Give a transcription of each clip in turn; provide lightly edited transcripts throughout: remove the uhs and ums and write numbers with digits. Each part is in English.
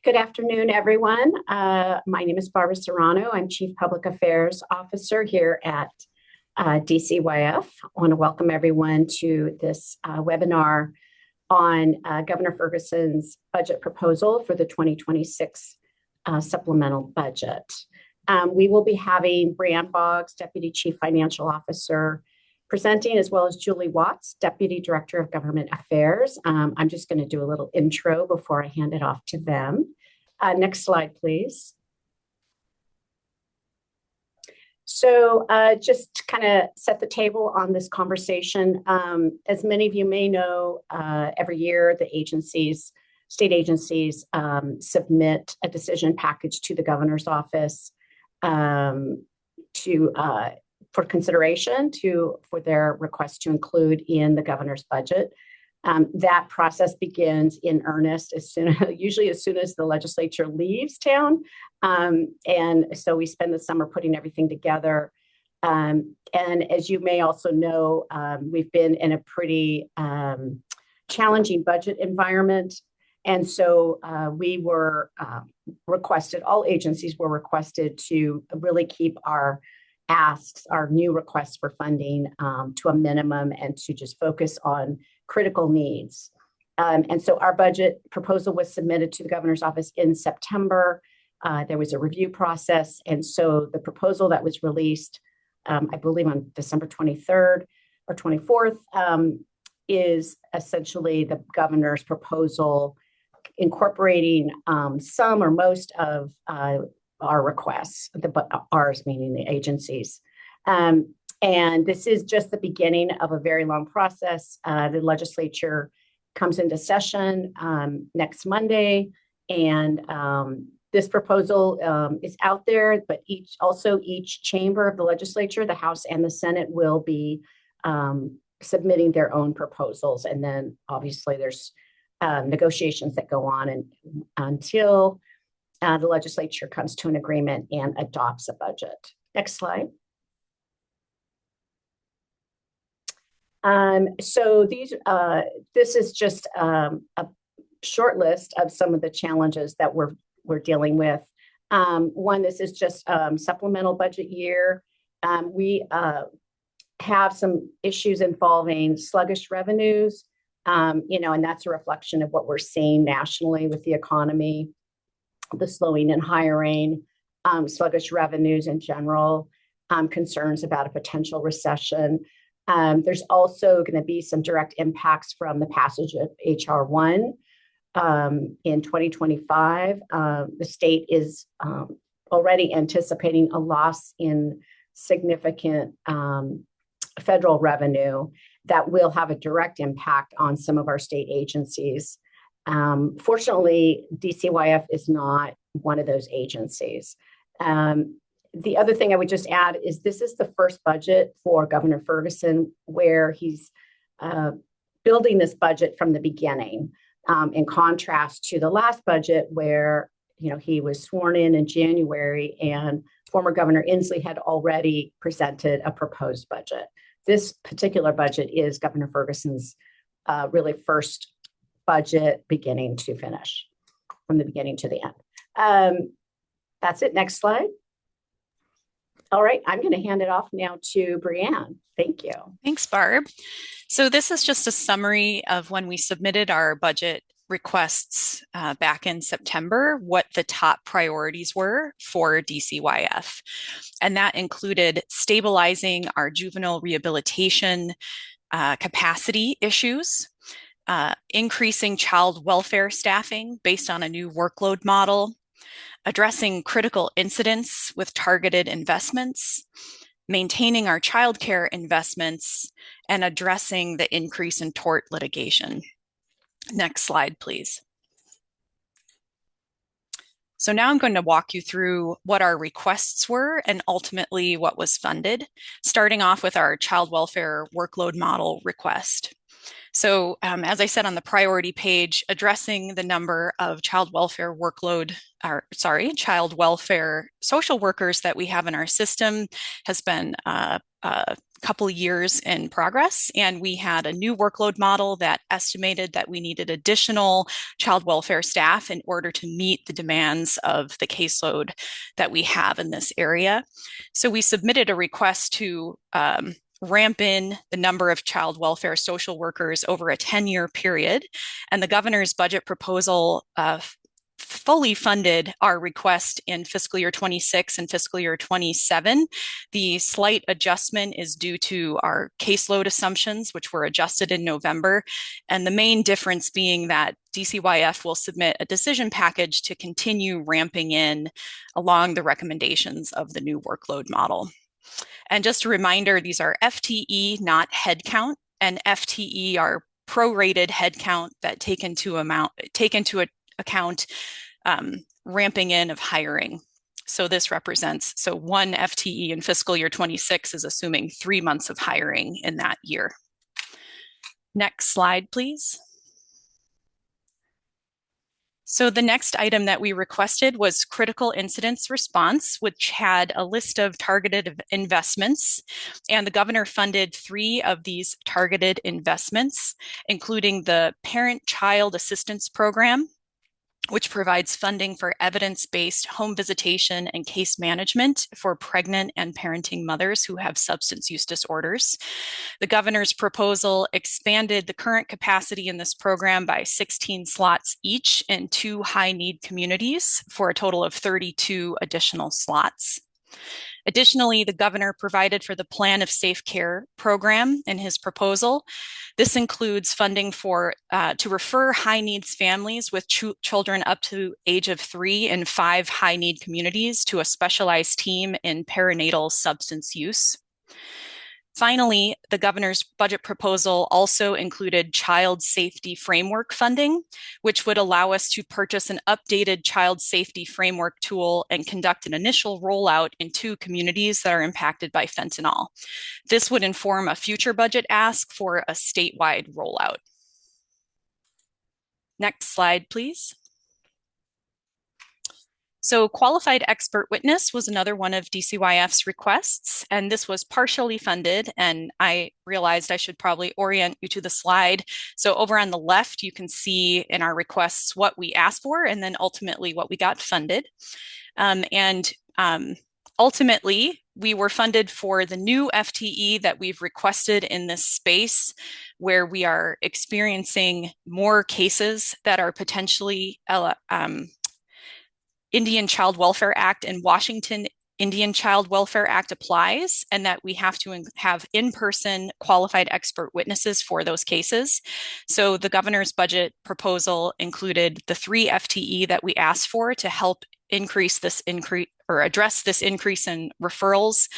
Good afternoon, everyone. My name is Barbara Serrano. I'm Chief Public Affairs Officer here at DCYF. I want to welcome everyone to this webinar on Governor Ferguson's budget proposal for the 2026 supplemental budget. We will be having Brianne Boggs, Deputy Chief Financial Officer, presenting, as well as Julie Watts, Deputy Director of Government Affairs. I'm just going to do a little intro before I hand it off to them. Next slide, please. So just to kind of set the table on this conversation, as many of you may know, every year the state agencies submit a decision package to the governor's office for consideration for their request to include in the governor's budget. That process begins in earnest usually as soon as the legislature leaves town. And so we spend the summer putting everything together. And as you may also know, we've been in a pretty challenging budget environment. And so we were all agencies were requested to really keep our asks, our new requests for funding to a minimum and to just focus on critical needs. And so our budget proposal was submitted to the governor's office in September. There was a review process. And so the proposal that was released, I believe on December 23rd or 24th, is essentially the governor's proposal incorporating some or most of our requests, ours meaning the agencies. And this is just the beginning of a very long process. The legislature comes into session next Monday, and this proposal is out there, but each chamber of the legislature, the House and the Senate, will be submitting their own proposals. And then obviously there's negotiations that go on until the legislature comes to an agreement and adopts a budget. Next slide. So this is just a short list of some of the challenges that we're dealing with. One, this is just supplemental budget year. We have some issues involving sluggish revenues, and that's a reflection of what we're seeing nationally with the economy, the slowing in hiring, sluggish revenues in general, concerns about a potential recession. There's also going to be some direct impacts from the passage of H.R. 1 in 2025. The state is already anticipating a loss in significant federal revenue that will have a direct impact on some of our state agencies. Fortunately, DCYF is not one of those agencies. The other thing I would just add is this is the first budget for Governor Ferguson where he's building this budget from the beginning, in contrast to the last budget where he was sworn in January and former Governor Inslee had already presented a proposed budget. This particular budget is Governor Ferguson's really first budget beginning to finish, from the beginning to the end. That's it. Next slide. All right, I'm going to hand it off now to Brianne. Thank you. Thanks, Barb. So this is just a summary of when we submitted our budget requests back in September, what the top priorities were for DCYF. And that included stabilizing our juvenile rehabilitation capacity issues, increasing child welfare staffing based on a new workload model, addressing critical incidents with targeted investments, maintaining our childcare investments, and addressing the increase in tort litigation. Next slide, please. So now I'm going to walk you through what our requests were and ultimately what was funded, starting off with our child welfare workload model request. So as I said on the priority page, addressing the number of child welfare social workers that we have in our system has been couple years in progress, and we had a new workload model that estimated that we needed additional child welfare staff in order to meet the demands of the caseload that we have in this area. So we submitted a request to ramp in the number of child welfare social workers over a 10-year period, and the governor's budget proposal fully funded our request in fiscal year 26 and fiscal year 27. The slight adjustment is due to our caseload assumptions, which were adjusted in November. And the main difference being that DCYF will submit a decision package to continue ramping in along the recommendations of the new workload model. And just a reminder, these are FTE, not headcount, and FTE are prorated headcount that take into account ramping in of hiring. So this represents, so one FTE in fiscal year 26 is assuming 3 months of hiring in that year. Next slide, please. So the next item that we requested was critical incidents response, which had a list of targeted investments. And the governor funded 3 of these targeted investments, including the Parent-Child Assistance Program, which provides funding for evidence-based home visitation and case management for pregnant and parenting mothers who have substance use disorders. The governor's proposal expanded the current capacity in this program by 16 slots each in 2 high-need communities for a total of 32 additional slots. Additionally, the governor provided for the Plan of Safe Care program in his proposal. This includes funding for to refer high needs families with children up to age of 3 in 5 high need communities to a specialized team in perinatal substance use. Finally, the governor's budget proposal also included child safety framework funding, which would allow us to purchase an updated child safety framework tool and conduct an initial rollout in 2 communities that are impacted by fentanyl. This would inform a future budget ask for a statewide rollout. Next slide, please. So qualified expert witness was another one of DCYF's requests, and this was partially funded, and I realized I should probably orient you to the slide. So over on the left, you can see in our requests what we asked for and then ultimately what we got funded. Ultimately, we were funded for the new FTE that we've requested in this space, where we are experiencing more cases that are potentially Indian Child Welfare Act and Washington Indian Child Welfare Act applies, and that we have to have in-person qualified expert witnesses for those cases. So the governor's budget proposal included the 3 FTE that we asked for to help address this increase in referrals,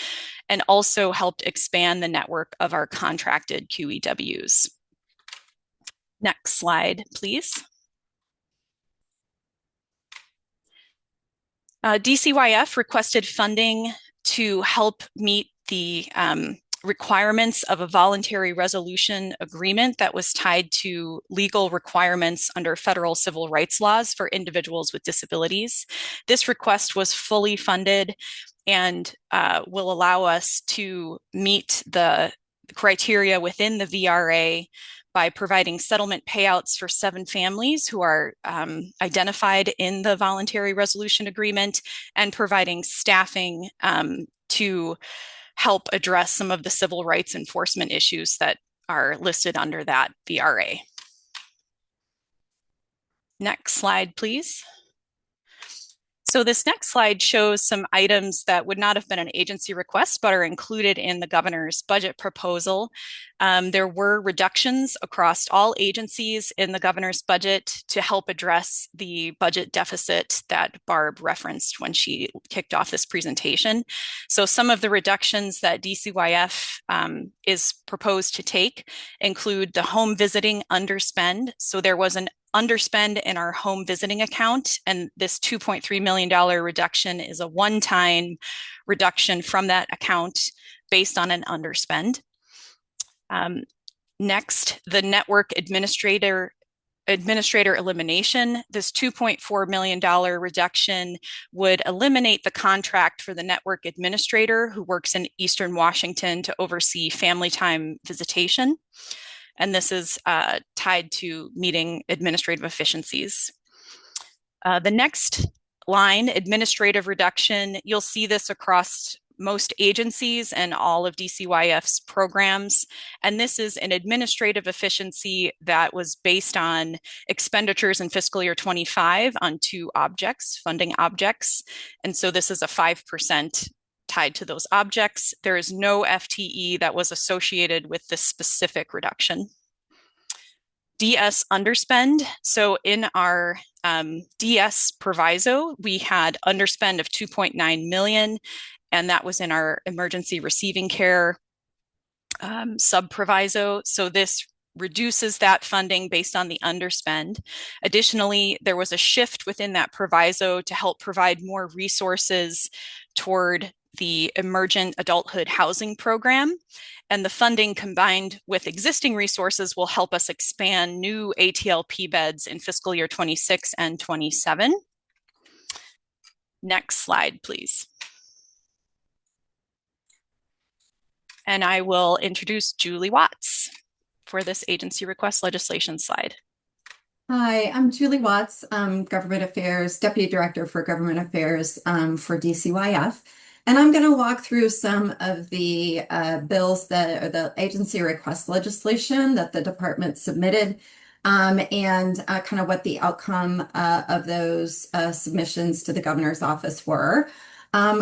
and also helped expand the network of our contracted QEWs. Next slide, please. DCYF requested funding to help meet the requirements of a voluntary resolution agreement that was tied to legal requirements under federal civil rights laws for individuals with disabilities. This request was fully funded and will allow us to meet the criteria within the VRA by providing settlement payouts for 7 families who are identified in the voluntary resolution agreement, and providing staffing to help address some of the civil rights enforcement issues that are listed under that VRA. Next slide, please. So this next slide shows some items that would not have been an agency request, but are included in the governor's budget proposal. There were reductions across all agencies in the governor's budget to help address the budget deficit that Barb referenced when she kicked off this presentation. So some of the reductions that DCYF is proposed to take include the home visiting underspend. So there was an underspend in our home visiting account, and this $2.3 million reduction is a one-time reduction from that account based on an underspend. Next, the network administrator administrator elimination. This $2.4 million reduction would eliminate the contract for the network administrator who works in Eastern Washington to oversee family time visitation. And this is tied to meeting administrative efficiencies. The next line, administrative reduction, you'll see this across most agencies and all of DCYF's programs. And this is an administrative efficiency that was based on expenditures in fiscal year 25 on two objects, funding objects. And so this is a 5% tied to those objects. There is no FTE that was associated with this specific reduction. DS underspend. So in our DS proviso, we had underspend of 2.9 million, and that was in our emergency receiving care sub proviso. So this reduces that funding based on the underspend. Additionally, there was a shift within that proviso to help provide more resources toward the emergent adulthood housing program. And the funding combined with existing resources will help us expand new ATLP beds in fiscal year 26 and 27. Next slide, please. And I will introduce Julie Watts for this agency request legislation slide. Hi, I'm Julie Watts, Government Affairs, Deputy Director for Government Affairs for DCYF. And I'm going to walk through some of the bills that are the agency request legislation that the department submitted and kind of what the outcome of those submissions to the governor's office were.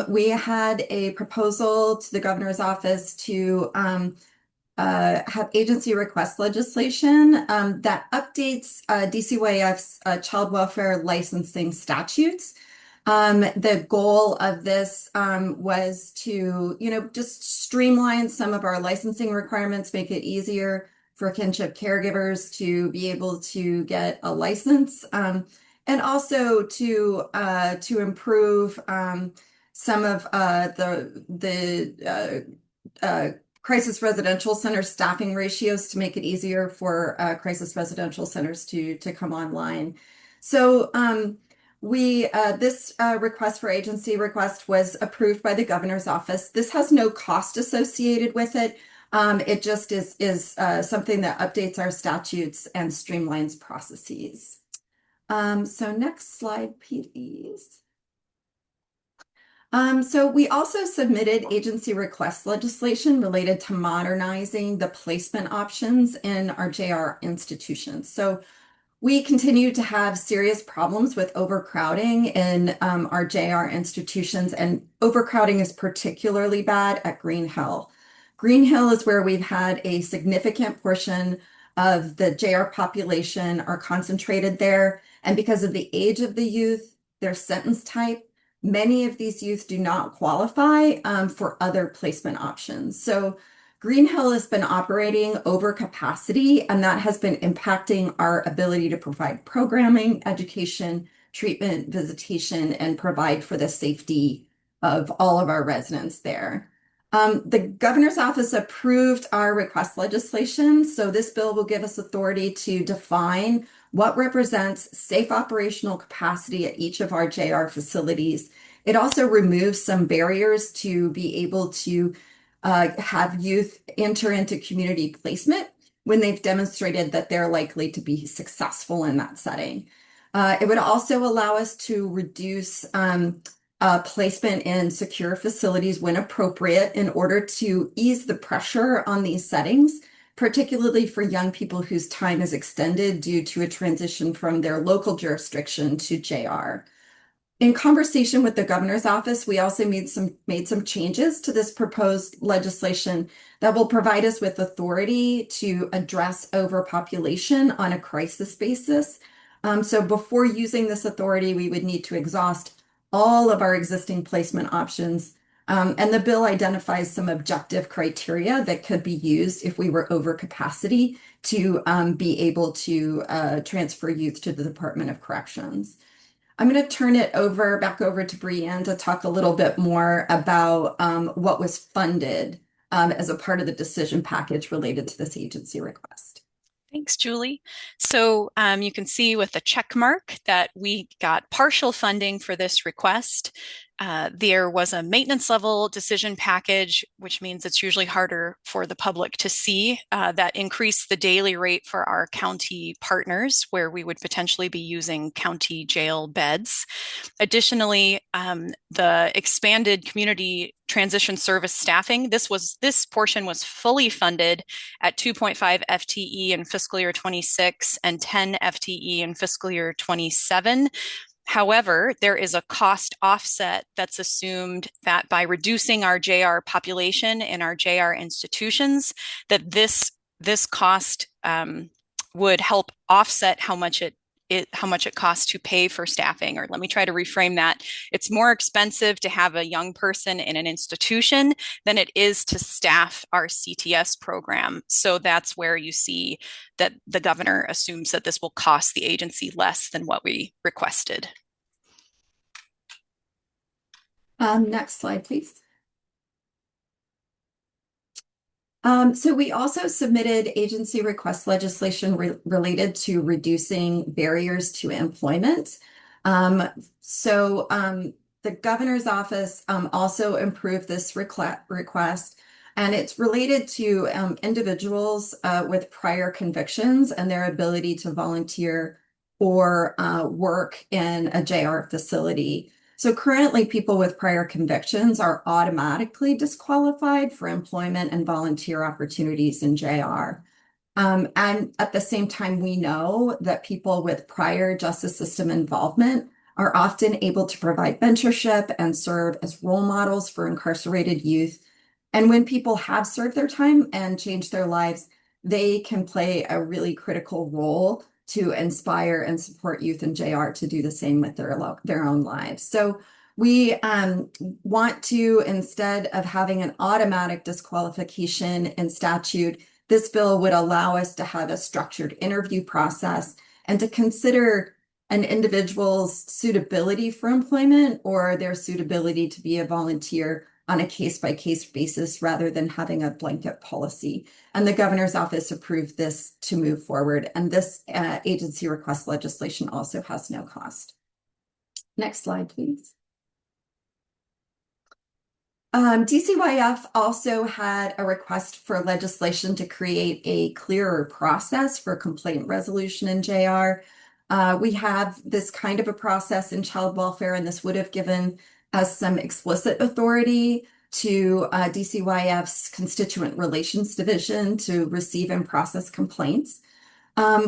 We had a proposal to the governor's office to have agency request legislation that updates DCYF's child welfare licensing statutes. The goal of this was to, just streamline some of our licensing requirements, make it easier for kinship caregivers to be able to get a license, and also to improve some of the crisis residential center staffing ratios to make it easier for crisis residential centers to come online. So this request for agency request was approved by the governor's office. This has no cost associated with it. It just is something that updates our statutes and streamlines processes. So next slide, please. So we also submitted agency request legislation related to modernizing the placement options in our JR institutions. So we continue to have serious problems with overcrowding in our JR institutions, and overcrowding is particularly bad at Green Hill. Green Hill is where we've had a significant portion of the JR population are concentrated there. And because of the age of the youth, their sentence type, many of these youth do not qualify for other placement options. So Green Hill has been operating over capacity, and that has been impacting our ability to provide programming, education, treatment, visitation, and provide for the safety of all of our residents there. The governor's office approved our request legislation, so this bill will give us authority to define what represents safe operational capacity at each of our JR facilities. It also removes some barriers to be able to have youth enter into community placement when they've demonstrated that they're likely to be successful in that setting. It would also allow us to reduce placement in secure facilities when appropriate in order to ease the pressure on these settings, particularly for young people whose time is extended due to a transition from their local jurisdiction to JR. In conversation with the governor's office, we also made some changes to this proposed legislation that will provide us with authority to address overpopulation on a crisis basis. So before using this authority, we would need to exhaust all of our existing placement options. And the bill identifies some objective criteria that could be used if we were over capacity to be able to transfer youth to the Department of Corrections. I'm going to turn it back over to Brianne to talk a little bit more about what was funded as a part of the decision package related to this agency request. Thanks, Julie. So you can see with the check mark that we got partial funding for this request. There was a maintenance level decision package, which means it's usually harder for the public to see, that increased the daily rate for our county partners, where we would potentially be using county jail beds. Additionally, the expanded community transition service staffing, this portion was fully funded at 2.5 FTE in fiscal year 26 and 10 FTE in fiscal year 27. However, there is a cost offset that's assumed that by reducing our JR population in our JR institutions, that this cost would help offset how much it costs to pay for staffing. Or let me try to reframe that. It's more expensive to have a young person in an institution than it is to staff our CTS program. So that's where you see that the governor assumes that this will cost the agency less than what we requested. Next slide, please. So we also submitted agency request legislation related to reducing barriers to employment. The governor's office also improved this request, and it's related to individuals with prior convictions and their ability to volunteer or work in a JR facility. So currently, people with prior convictions are automatically disqualified for employment and volunteer opportunities in JR. And at the same time, we know that people with prior justice system involvement are often able to provide mentorship and serve as role models for incarcerated youth. And when people have served their time and changed their lives, they can play a really critical role to inspire and support youth in JR to do the same with their own lives. So we want to, instead of having an automatic disqualification in statute, this bill would allow us to have a structured interview process and to consider an individual's suitability for employment or their suitability to be a volunteer on a case-by-case basis rather than having a blanket policy. And the governor's office approved this to move forward. And this agency request legislation also has no cost. Next slide, please. DCYF also had a request for legislation to create a clearer process for complaint resolution in JR. We have this kind of a process in child welfare, and this would have given us some explicit authority to DCYF's Constituent Relations Division to receive and process complaints.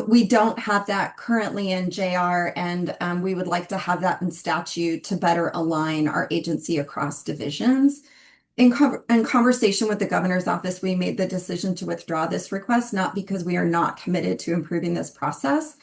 We don't have that currently in JR, and we would like to have that in statute to better align our agency across divisions. In conversation with the governor's office, we made the decision to withdraw this request, not because we are not committed to improving this process,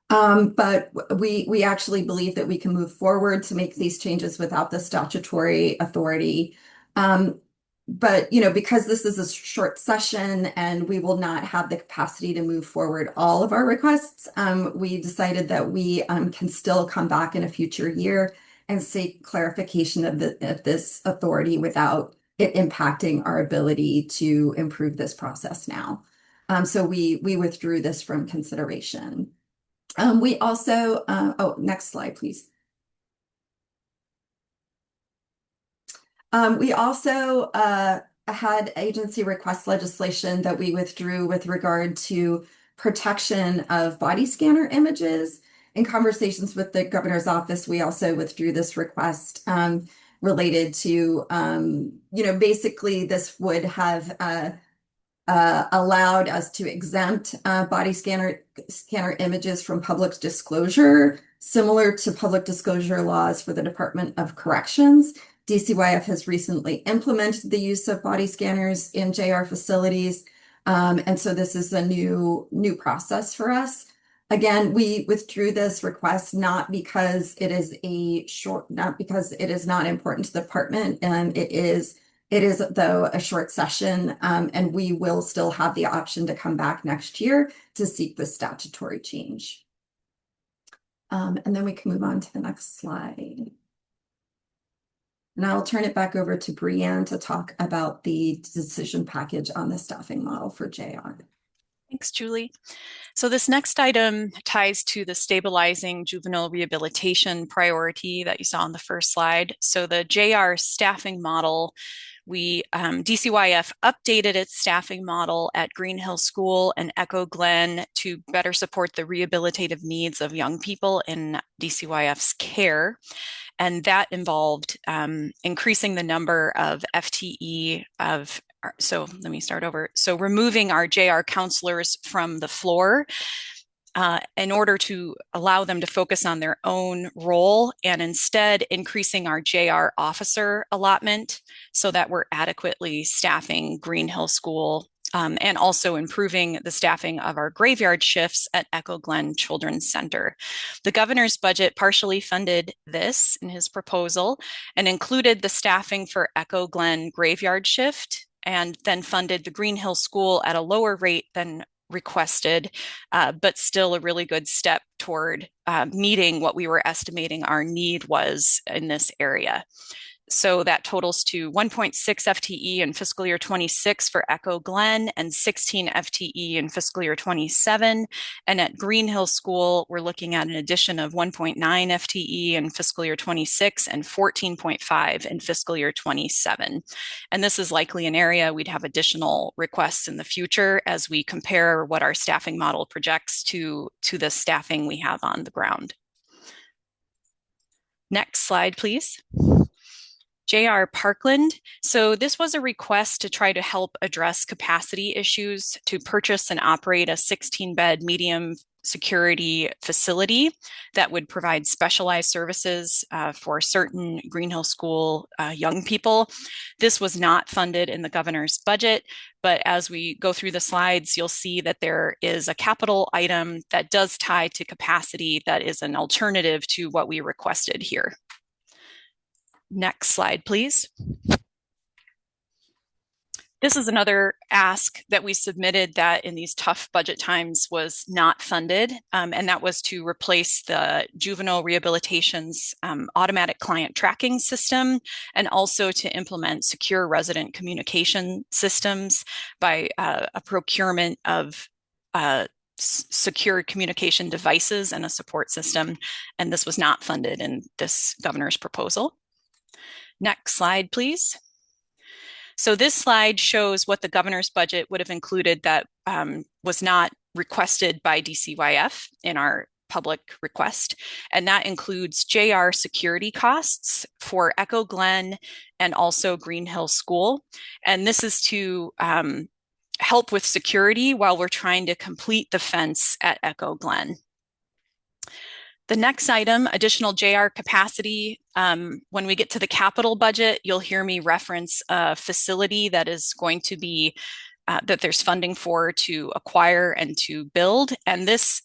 but we actually believe that we can move forward to make these changes without the statutory authority. But, because this is a short session and we will not have the capacity to move forward all of our requests, we decided that we can still come back in a future year and seek clarification of this authority without it impacting our ability to improve this process now. So we withdrew this from consideration. We also, next slide, please. We also had agency request legislation that we withdrew with regard to protection of body scanner images. In conversations with the governor's office, we also withdrew this request related to, basically this would have allowed us to exempt body scanner images from public disclosure, similar to public disclosure laws for the Department of Corrections. DCYF has recently implemented the use of body scanners in JR facilities, and so this is a new process for us. Again, we withdrew this request not because it is not important to the department, and it is though a short session, and we will still have the option to come back next year to seek the statutory change. And then we can move on to the next slide. And I'll turn it back over to Brianne to talk about the decision package on the staffing model for JR. Thanks, Julie. So this next item ties to the stabilizing juvenile rehabilitation priority that you saw on the first slide. So the JR staffing model, DCYF updated its staffing model at Green Hill School and Echo Glen to better support the rehabilitative needs of young people in DCYF's care. And that involved increasing the number of FTE of, so let me start over. So removing our JR counselors from the floor in order to allow them to focus on their own role, and instead increasing our JR officer allotment so that we're adequately staffing Green Hill School, and also improving the staffing of our graveyard shifts at Echo Glen Children's Center. The governor's budget partially funded this in his proposal and included the staffing for Echo Glen graveyard shift, and then funded the Green Hill School at a lower rate than requested, but still a really good step toward meeting what we were estimating our need was in this area. So that totals to 1.6 FTE in fiscal year 26 for Echo Glen and 16 FTE in fiscal year 27. And at Green Hill School, we're looking at an addition of 1.9 FTE in fiscal year 26 and 14.5 in fiscal year 27. And this is likely an area we'd have additional requests in the future as we compare what our staffing model projects to the staffing we have on the ground. Next slide, please. JR Parkland. So this was a request to try to help address capacity issues to purchase and operate a 16-bed medium security facility that would provide specialized services for certain Green Hill School young people. This was not funded in the governor's budget, but as we go through the slides, you'll see that there is a capital item that does tie to capacity that is an alternative to what we requested here. Next slide, please. This is another ask that we submitted that in these tough budget times was not funded, and that was to replace the juvenile rehabilitation's automatic client tracking system, and also to implement secure resident communication systems by a procurement of secure communication devices and a support system, and this was not funded in this governor's proposal. Next slide, please. So this slide shows what the governor's budget would have included that was not requested by DCYF in our public request. And that includes JR security costs for Echo Glen and also Green Hill School. And this is to help with security while we're trying to complete the fence at Echo Glen. The next item, additional JR capacity. When we get to the capital budget, you'll hear me reference a facility that is going to be, that there's funding for to acquire and to build. And this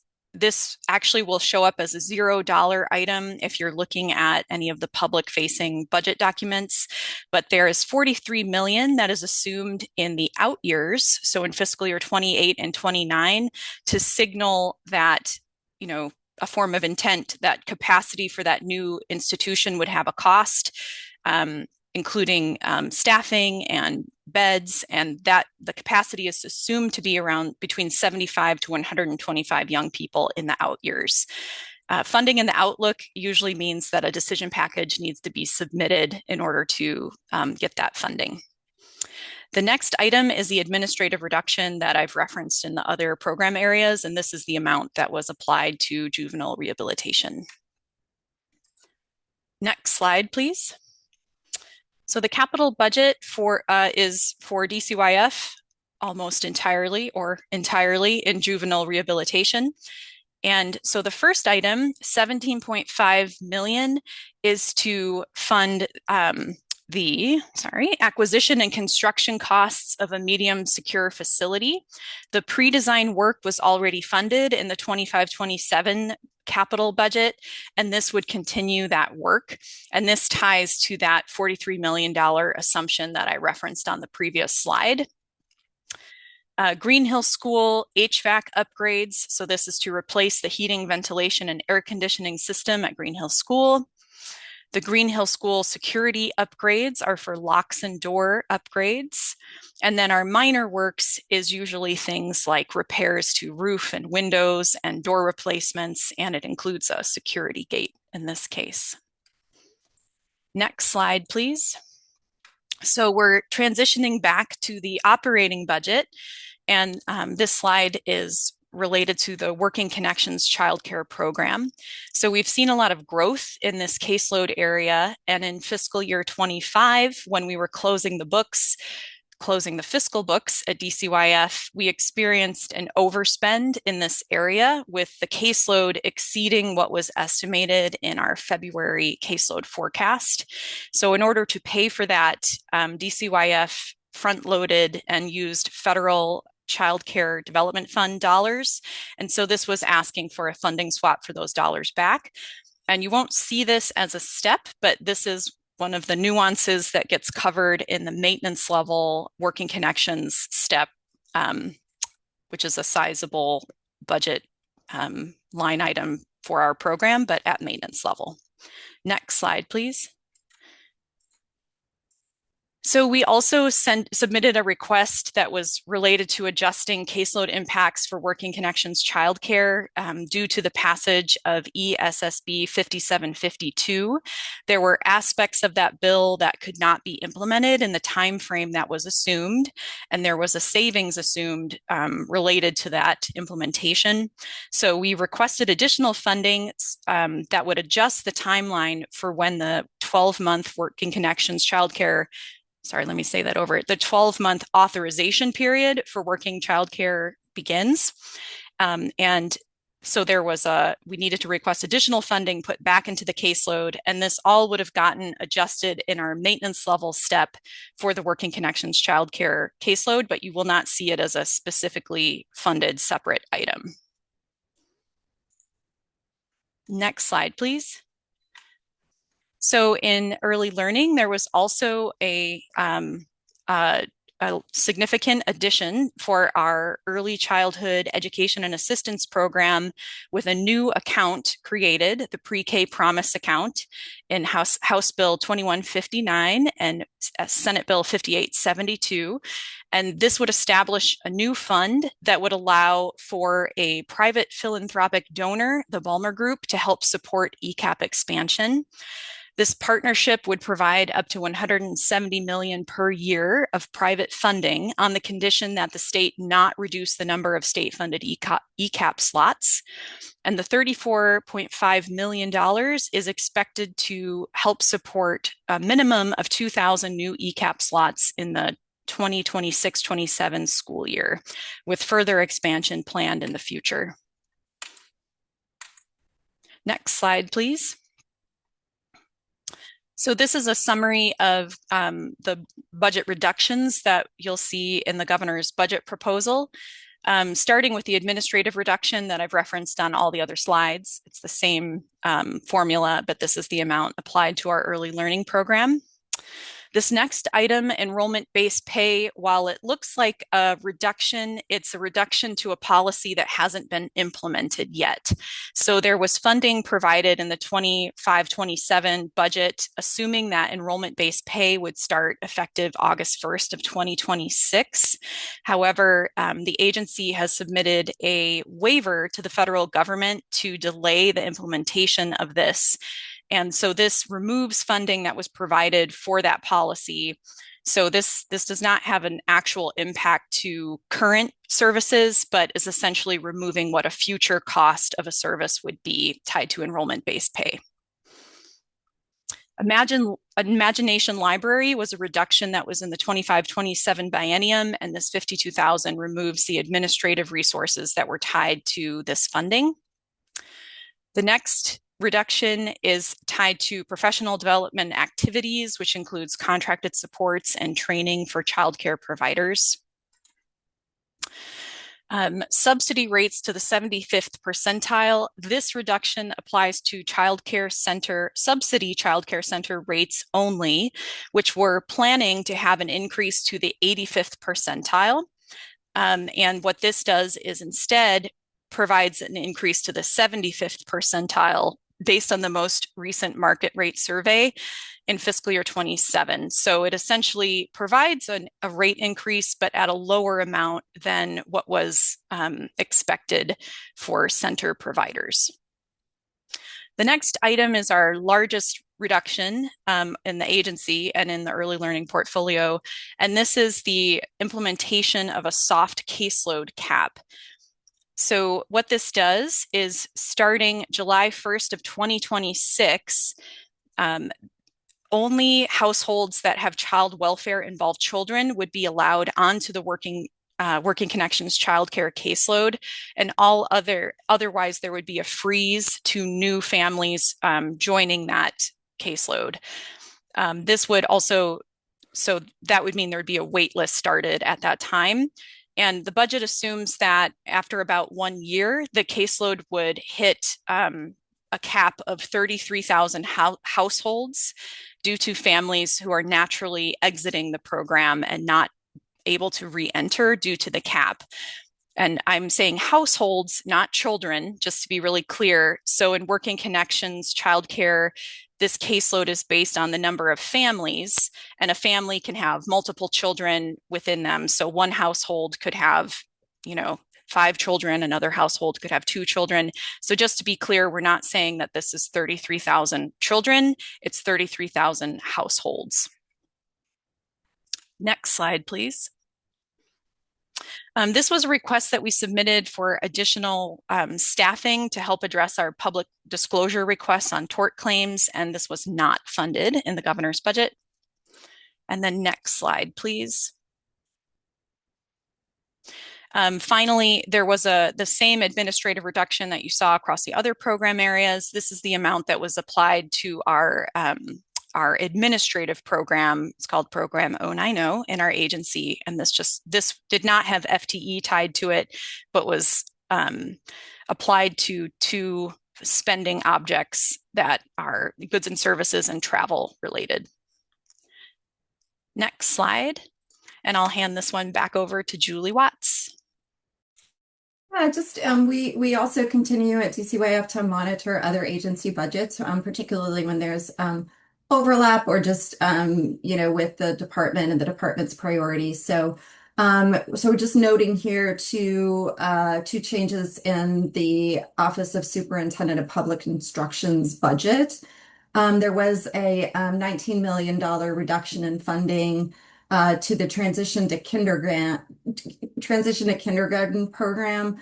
actually will show up as a $0 item if you're looking at any of the public facing budget documents, but there is 43 million that is assumed in the out years. So in fiscal year 28 and 29 to signal that, you know, a form of intent that capacity for that new institution would have a cost, including staffing and beds, and that the capacity is assumed to be around between 75 to 125 young people in the out years. Funding in the outlook usually means that a decision package needs to be submitted in order to get that funding. The next item is the administrative reduction that I've referenced in the other program areas, and this is the amount that was applied to juvenile rehabilitation. Next slide, please. So the capital budget is for DCYF almost entirely or entirely in juvenile rehabilitation. And so the first item, 17.5 million, is to fund the acquisition and construction costs of a medium secure facility. The pre-design work was already funded in the 25-27 capital budget, and this would continue that work. And this ties to that $43 million assumption that I referenced on the previous slide. Green Hill School HVAC upgrades. So this is to replace the heating, ventilation, and air conditioning system at Green Hill School. The Green Hill School security upgrades are for locks and door upgrades. And then our minor works is usually things like repairs to roof and windows and door replacements, and it includes a security gate in this case. Next slide, please. So we're transitioning back to the operating budget, and this slide is related to the Working Connections childcare program. So we've seen a lot of growth in this caseload area, and in fiscal year 25, when we were closing the fiscal books at DCYF, we experienced an overspend in this area with the caseload exceeding what was estimated in our February caseload forecast. So in order to pay for that, DCYF front-loaded and used federal Child Care Development Fund dollars. And so this was asking for a funding swap for those dollars back. And you won't see this as a step, but this is one of the nuances that gets covered in the maintenance level Working Connections step, which is a sizable budget line item for our program, but at maintenance level. Next slide, please. So we also submitted a request that was related to adjusting caseload impacts for Working Connections childcare due to the passage of ESSB 5752. There were aspects of that bill that could not be implemented in the time frame that was assumed, and there was a savings assumed related to that implementation. So we requested additional funding that would adjust the timeline for when the 12-month Working Connections childcare the 12-month authorization period for working childcare begins. And so we needed to request additional funding put back into the caseload, and this all would have gotten adjusted in our maintenance level step for the Working Connections childcare caseload, but you will not see it as a specifically funded separate item. Next slide, please. So in early learning, there was also a significant addition for our early childhood education and assistance program with a new account created, the Pre-K Promise account in House Bill 2159 and Senate Bill 5872. And this would establish a new fund that would allow for a private philanthropic donor, the Balmer Group, to help support ECAP expansion. This partnership would provide up to $170 million per year of private funding on the condition that the state not reduce the number of state-funded ECAP slots. And the $34.5 million is expected to help support a minimum of 2,000 new ECAP slots in the 2026-27 school year, with further expansion planned in the future. Next slide, please. So this is a summary of the budget reductions that you'll see in the governor's budget proposal, starting with the administrative reduction that I've referenced on all the other slides. It's the same formula, but this is the amount applied to our early learning program. This next item, enrollment-based pay, while it looks like a reduction, it's a reduction to a policy that hasn't been implemented yet. So there was funding provided in the 25-27 budget, assuming that enrollment-based pay would start effective August 1st of 2026. However, the agency has submitted a waiver to the federal government to delay the implementation of this. And so this removes funding that was provided for that policy. So this does not have an actual impact to current services, but is essentially removing what a future cost of a service would be tied to enrollment-based pay. Imagination Library was a reduction that was in the 25-27 biennium, and this $52,000 removes the administrative resources that were tied to this funding. The next reduction is tied to professional development activities, which includes contracted supports and training for childcare providers. Subsidy rates to the 75th percentile. This reduction applies to subsidy childcare center rates only, which we're planning to have an increase to the 85th percentile. And what this does is instead provides an increase to the 75th percentile based on the most recent market rate survey in fiscal year 27. So it essentially provides a rate increase, but at a lower amount than what was expected for center providers. The next item is our largest reduction in the agency and in the early learning portfolio. And this is the implementation of a soft caseload cap. So what this does is starting July 1st of 2026, only households that have child welfare involved children would be allowed onto the Working Connections childcare caseload, and otherwise there would be a freeze to new families joining that caseload. This would also, so that would mean there would be a wait list started at that time. And the budget assumes that after about 1 year, the caseload would hit a cap of 33,000 households due to families who are naturally exiting the program and not able to re-enter due to the cap. And I'm saying households, not children, just to be really clear. So in Working Connections childcare, this caseload is based on the number of families, and a family can have multiple children within them. So one household could have, 5 children, another household could have 2 children. So just to be clear, we're not saying that this is 33,000 children, it's 33,000 households. Next slide, please. This was a request that we submitted for additional staffing to help address our public disclosure requests on tort claims, and this was not funded in the governor's budget. And then next slide, please. Finally, there was the same administrative reduction that you saw across the other program areas. This is the amount that was applied to our administrative program. It's called Program 090 in our agency. And this did not have FTE tied to it, but was applied to 2 spending objects that are goods and services and travel related. Next slide. And I'll hand this one back over to Julie Watts. We also continue at DCYF to monitor other agency budgets, particularly when there's overlap or just with the department and the department's priorities. So we're just noting here two changes in the Office of Superintendent of Public Instruction's budget. There was a $19 million reduction in funding to the Transition to Kindergarten program.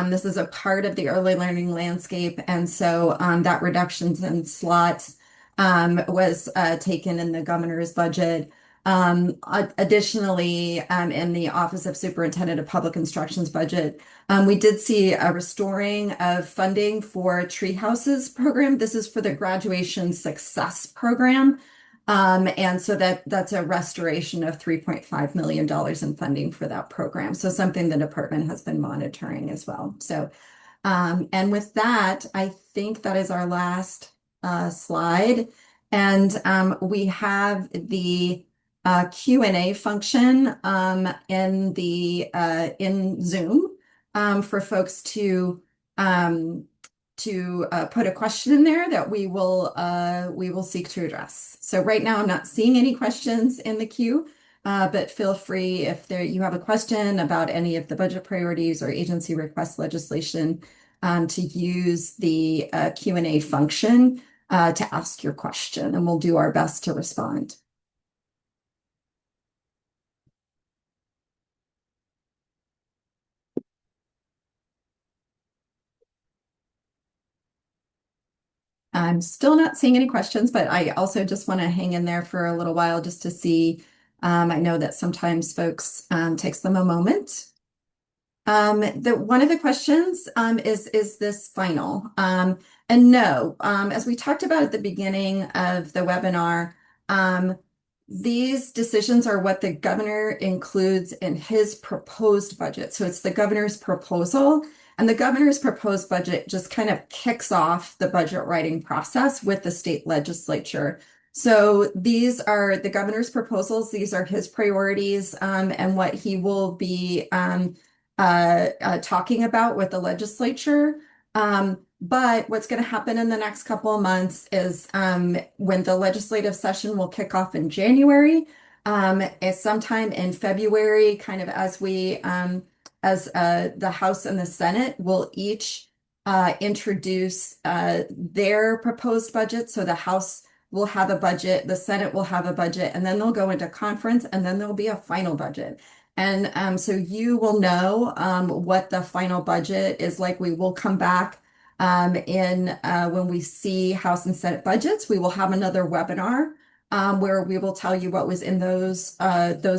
This is a part of the early learning landscape, and so that reductions in slots was taken in the governor's budget. Additionally, in the Office of Superintendent of Public Instruction's budget, we did see a restoring of funding for Treehouses program. This is for the Graduation Success program. And so that's a restoration of $3.5 million in funding for that program. So something the department has been monitoring as well. So, and with that, I think that is our last slide. And we have the Q&A function in Zoom for folks to put a question in there that we will seek to address. So right now I'm not seeing any questions in the queue, but feel free if you have a question about any of the budget priorities or agency request legislation to use the Q&A function to ask your question, and we'll do our best to respond. I'm still not seeing any questions, but I also just want to hang in there for a little while just to see. I know that sometimes folks takes them a moment. One of the questions is this final? And no, as we talked about at the beginning of the webinar, these decisions are what the governor includes in his proposed budget. So it's the governor's proposal. And the governor's proposed budget just kind of kicks off the budget writing process with the state legislature. So these are the governor's proposals. These are his priorities and what he will be talking about with the legislature. But what's going to happen in the next couple of months is when the legislative session will kick off in January, it's sometime in February, kind of as the House and the Senate will each introduce their proposed budget. So the House will have a budget, the Senate will have a budget, and then they'll go into conference, and then there'll be a final budget. And so you will know what the final budget is like. We will come back in when we see House and Senate budgets. We will have another webinar where we will tell you what was in those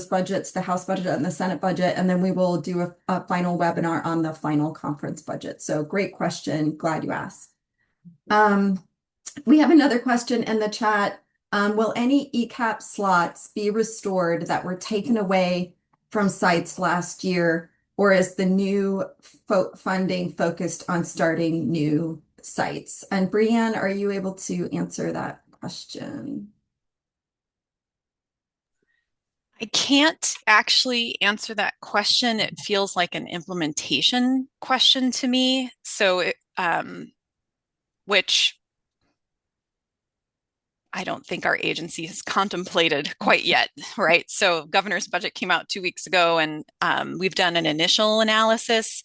budgets, the House budget and the Senate budget, and then we will do a final webinar on the final conference budget. So great question. Glad you asked. We have another question in the chat. Will any ECAP slots be restored that were taken away from sites last year, or is the new funding focused on starting new sites? And Brianne, are you able to answer that question? I can't actually answer that question. It feels like an implementation question to me. So, which I don't think our agency has contemplated quite yet, right? So governor's budget came out 2 weeks ago, and we've done an initial analysis,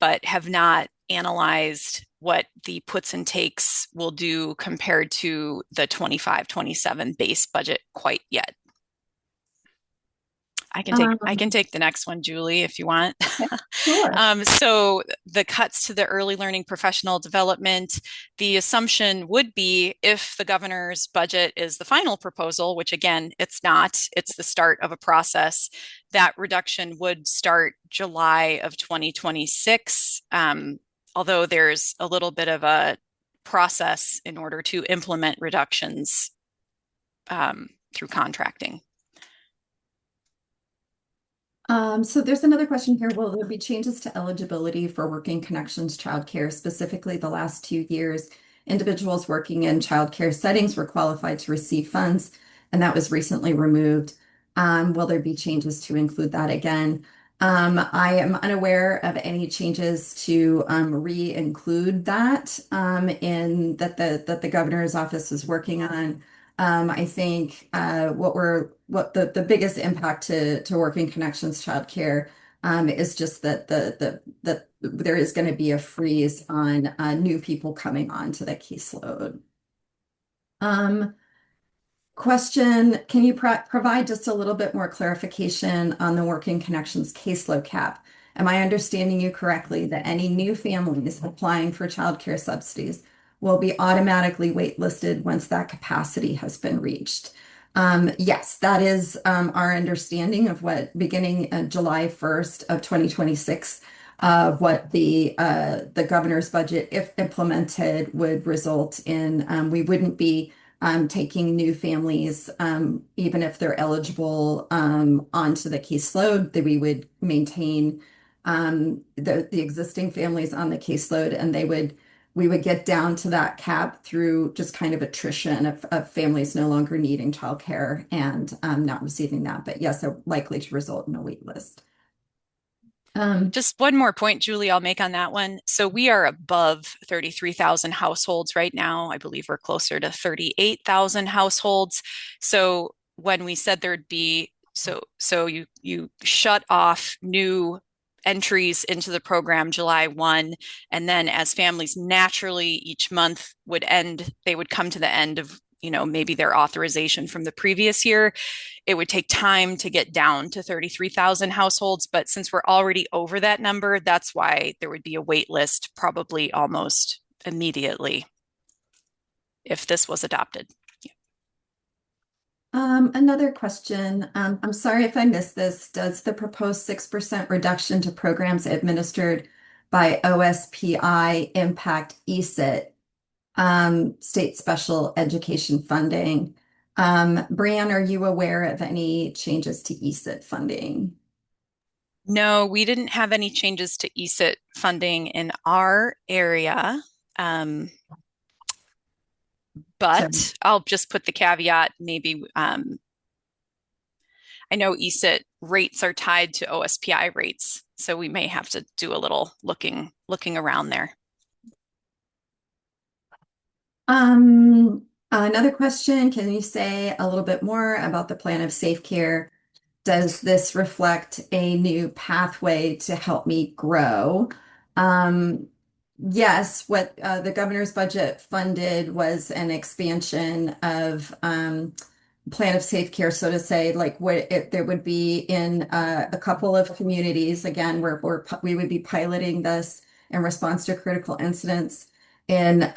but have not analyzed what the puts and takes will do compared to the 25-27 base budget quite yet. I can take the next one, Julie, if you want. Sure. So the cuts to the early learning professional development, the assumption would be if the governor's budget is the final proposal, which again, it's not, it's the start of a process, that reduction would start July of 2026. Although there's a little bit of a process in order to implement reductions through contracting. So there's another question here. Will there be changes to eligibility for Working Connections childcare? Specifically, the last 2 years, individuals working in childcare settings were qualified to receive funds, and that was recently removed. Will there be changes to include that again? I am unaware of any changes to re-include that in that the governor's office is working on. I think what the biggest impact to Working Connections childcare is just that that there is going to be a freeze on new people coming onto the caseload. Question, can you provide just a little bit more clarification on the Working Connections caseload cap? Am I understanding you correctly that any new families applying for childcare subsidies will be automatically waitlisted once that capacity has been reached? Yes, that is our understanding of what beginning July 1st of 2026 of what the governor's budget, if implemented, would result in. We wouldn't be taking new families, even if they're eligible onto the caseload, that we would maintain the existing families on the caseload, and we would get down to that cap through just kind of attrition of families no longer needing childcare and not receiving that. But yes, they're likely to result in a wait list. Just one more point, Julie, I'll make on that one. So we are above 33,000 households right now. I believe we're closer to 38,000 households. So when we said there'd be, so you shut off new entries into the program July 1, and then as families naturally each month would end, they would come to the end of maybe their authorization from the previous year. It would take time to get down to 33,000 households, but since we're already over that number, that's why there would be a wait list probably almost immediately if this was adopted. Another question. I'm sorry if I missed this. Does the proposed 6% reduction to programs administered by OSPI impact ESIT? State special education funding. Brianne, are you aware of any changes to ESIT funding? No, we didn't have any changes to ESIT funding in our area. But I'll just put the caveat, maybe I know ESIT rates are tied to OSPI rates, so we may have to do a little looking around there. Another question, can you say a little bit more about the plan of safe care? Does this reflect a new pathway to help me grow? Um, yes, what the governor's budget funded was an expansion of plan of safe care, so to say, like what it, there would be in a couple of communities. Again, we would be piloting this in response to critical incidents in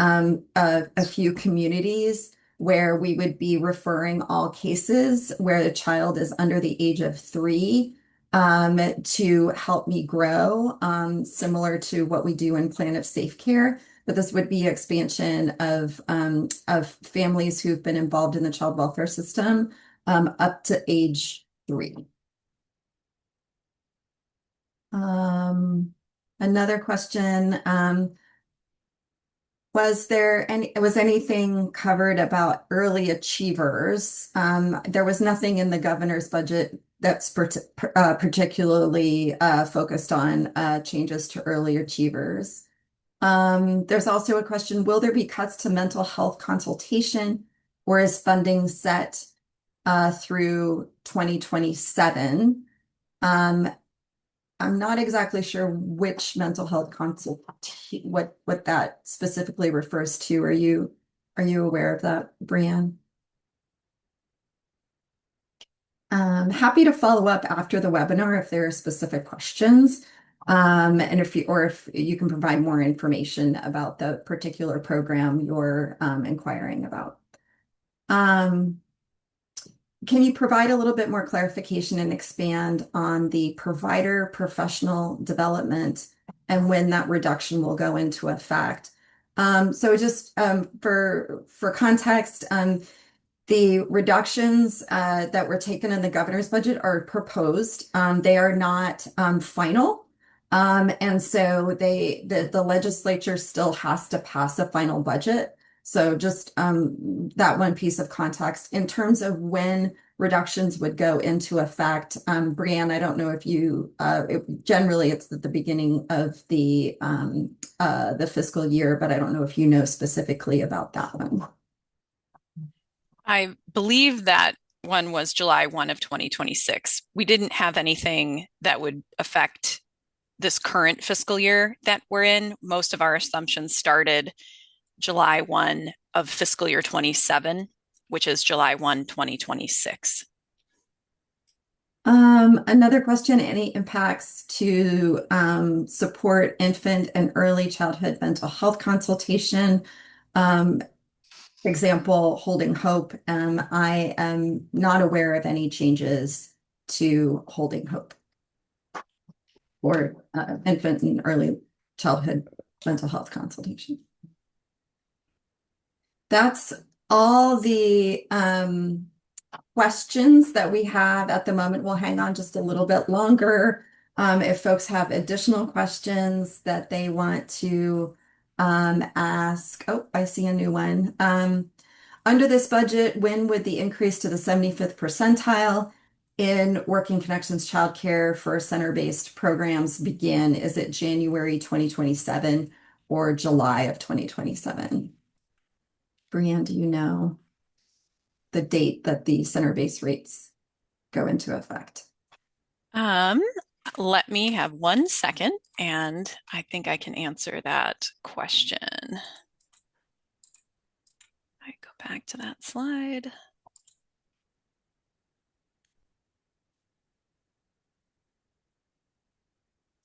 a few communities where we would be referring all cases where the child is under the age of 3 to help me grow, similar to what we do in Plan of Safe Care. But this would be expansion of families who've been involved in the child welfare system up to age 3. Another question. Was anything covered about early achievers? There was nothing in the governor's budget that's particularly focused on changes to early achievers. There's also a question, will there be cuts to mental health consultation, or is funding set through 2027? I'm not exactly sure which mental health consult what that specifically refers to. Are you aware of that, Brianne? Happy to follow up after the webinar if there are specific questions. And if you can provide more information about the particular program you're inquiring about. Can you provide a little bit more clarification and expand on the provider professional development and when that reduction will go into effect? So just for context, the reductions that were taken in the governor's budget are proposed. They are not final. And so the legislature still has to pass a final budget. So just that one piece of context. In terms of when reductions would go into effect, Brianne, I don't know if you, generally it's at the beginning of the fiscal year, but I don't know if you know specifically about that one. I believe that one was July 1 of 2026. We didn't have anything that would affect this current fiscal year that we're in. Most of our assumptions started July 1 of fiscal year 27, which is July 1, 2026. Another question, any impacts to support infant and early childhood mental health consultation? Example, Holding Hope. I am not aware of any changes to Holding Hope or infant and early childhood mental health consultation. That's all the questions that we have at the moment. We'll hang on just a little bit longer. If folks have additional questions that they want to ask. Oh, I see a new one. Under this budget, when would the increase to the 75th percentile in Working Connections childcare for center-based programs begin? Is it January 2027 or July of 2027? Brianne, do you know the date that the center-based rates go into effect? Let me have 1 second, and I think I can answer that question. I go back to that slide.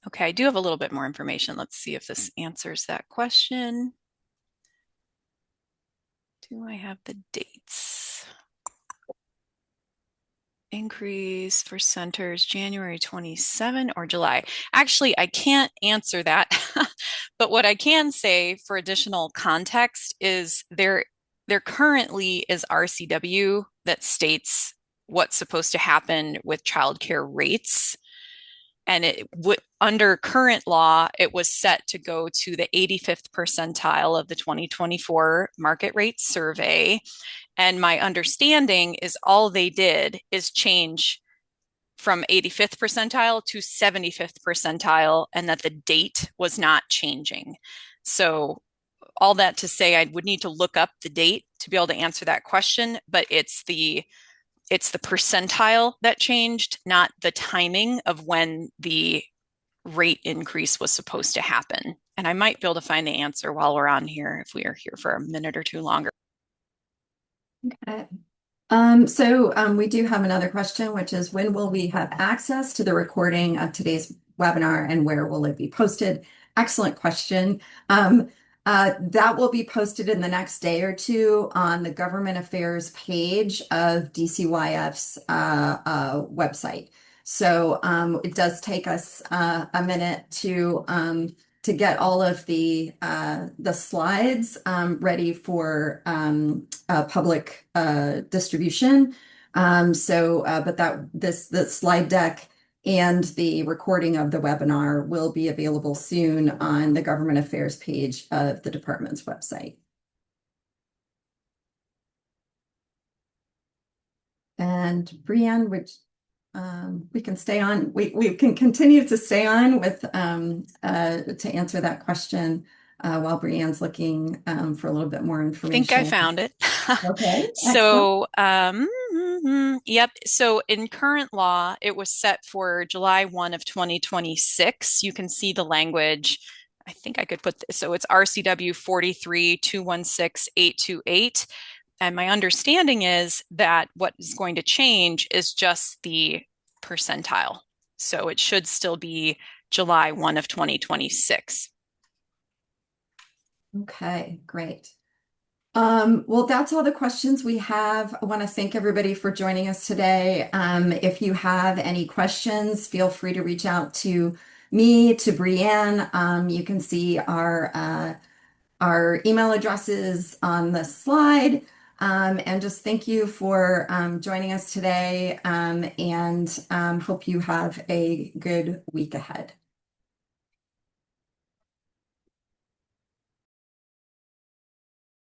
Okay, I do have a little bit more information. Let's see if this answers that question. Do I have the dates? Increase for centers January 27 or July? Actually, I can't answer that. But what I can say for additional context is there currently is RCW that states what's supposed to happen with childcare rates. And under current law, it was set to go to the 85th percentile of the 2024 market rate survey. And my understanding is all they did is change from 85th percentile to 75th percentile, and that the date was not changing. So all that to say, I would need to look up the date to be able to answer that question, but it's the percentile that changed, not the timing of when the rate increase was supposed to happen. And I might be able to find the answer while we're on here if we are here for a minute or two longer. Okay. We do have another question, which is when will we have access to the recording of today's webinar and where will it be posted? Excellent question. That will be posted in the next day or two on the government affairs page of DCYF's website. So it does take us a minute to get all of the slides ready for public distribution. But the slide deck and the recording of the webinar will be available soon on the government affairs page of the department's website. And Brianne, which we can stay on. We can continue to stay on with to answer that question while Brianne's looking for a little bit more I information. think I found it. Okay. So, yep. So in current law, it was set for July 1 of 2026. You can see the language. I think I could put this. So it's RCW 43216828. And my understanding is that what is going to change is just the percentile. So it should still be July 1 of 2026. Okay, great. Well, that's all the questions we have. I want to thank everybody for joining us today. If you have any questions, feel free to reach out to me, to Brianne. You can see our email addresses on the slide. And just thank you for joining us today and hope you have a good week ahead.